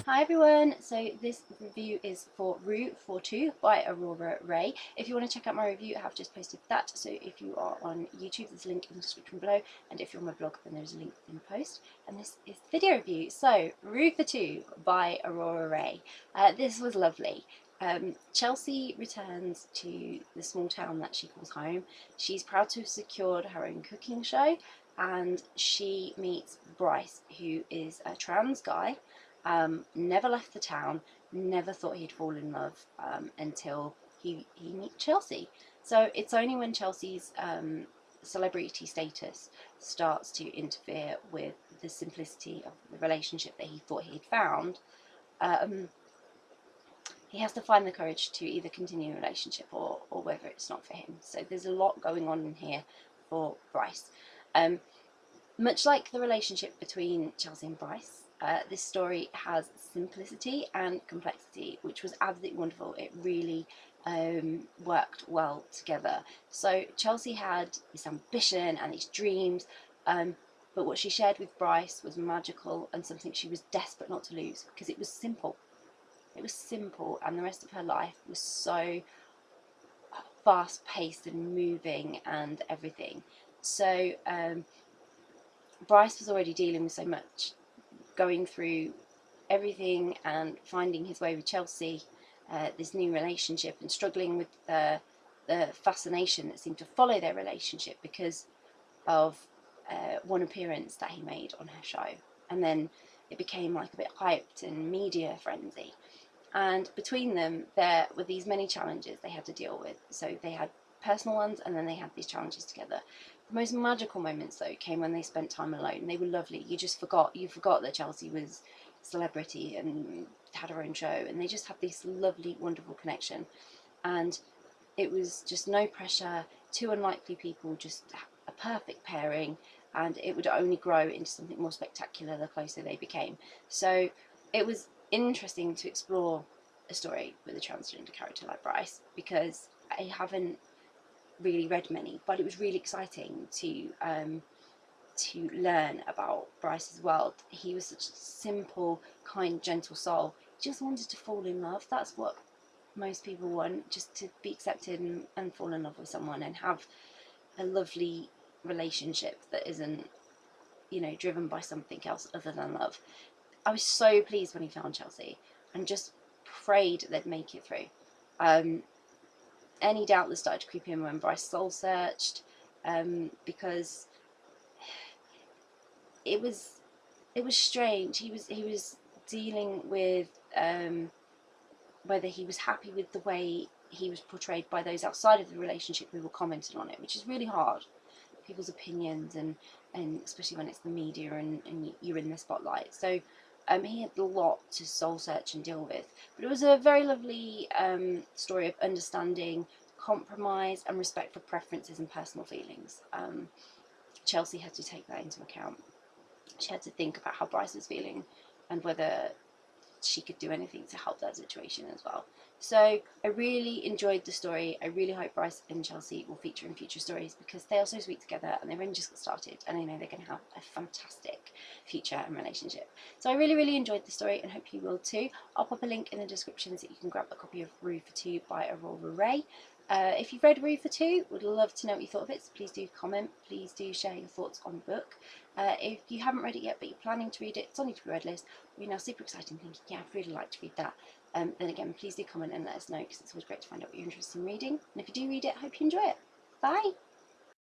Hi everyone, so this review is for Roux 42 by Aurora Rey. If you want to check out my review, I have just posted that, so if you are on YouTube there's a link in the description below, and if you're on my blog then there's a link in the post. And this is the video review. So Roux 42 by Aurora Rey. This was lovely. Chelsea returns to the small town that she calls home. She's proud to have secured her own cooking show, and she meets Bryce, who is a trans guy. Never left the town, never thought he'd fall in love until he meets Chelsea. So it's only when Chelsea's celebrity status starts to interfere with the simplicity of the relationship that he thought he'd found, he has to find the courage to either continue a relationship or whether it's not for him. So there's a lot going on in here for Bryce. Much like the relationship between Chelsea and Bryce, this story has simplicity and complexity, which was absolutely wonderful. It really worked well together. So Chelsea had this ambition and these dreams, but what she shared with Bryce was magical and something she was desperate not to lose, because it was simple. It was simple, and the rest of her life was so fast-paced and moving and everything. So Bryce was already dealing with so much, going through everything and finding his way with Chelsea, this new relationship, and struggling with the fascination that seemed to follow their relationship because of one appearance that he made on her show. And then it became like a bit hyped and media frenzy. And between them, there were these many challenges they had to deal with. So they had personal ones, and then they had these challenges together. The most magical moments, though, came when they spent time alone. They were lovely. You forgot that Chelsea was a celebrity and had her own show, and they just had this lovely, wonderful connection. And it was just no pressure, two unlikely people, just a perfect pairing, and it would only grow into something more spectacular the closer they became. So it was interesting to explore a story with a transgender character like Bryce, because I haven't really read many, but it was really exciting to learn about Bryce's world. He was such a simple, kind, gentle soul. He just wanted to fall in love. That's what most people want, just to be accepted and fall in love with someone and have a lovely relationship that isn't, driven by something else other than love. I was so pleased when he found Chelsea, and just prayed they'd make it through. Any doubt that started to creep in when Bryce soul searched, because it was strange. He was dealing with whether he was happy with the way he was portrayed by those outside of the relationship who were commenting on it, which is really hard. People's opinions, and especially when it's the media and you're in the spotlight. So he had a lot to soul search and deal with, but it was a very lovely story of understanding, compromise, and respect for preferences and personal feelings. Chelsea had to take that into account. She had to think about how Bryce was feeling and whether she could do anything to help that situation as well. So I really enjoyed the story. I really hope Bryce and Chelsea will feature in future stories, because they are so sweet together and they've only just got started, and I know they're going to have a fantastic future and relationship. So I really enjoyed the story, and hope you will too. I'll pop a link in the description so you can grab a copy of Roux 42 by Aurora Rey. If you've read Roux 42, would love to know what you thought of it, so please do comment, please do share your thoughts on the book. If you haven't read it yet but you're planning to read it, it's on your to-be-read list, you're now super excited thinking, yeah, I'd really like to read that, then again, please do comment and let us know, because it's always great to find out what you're interested in reading. And if you do read it, I hope you enjoy it. Bye!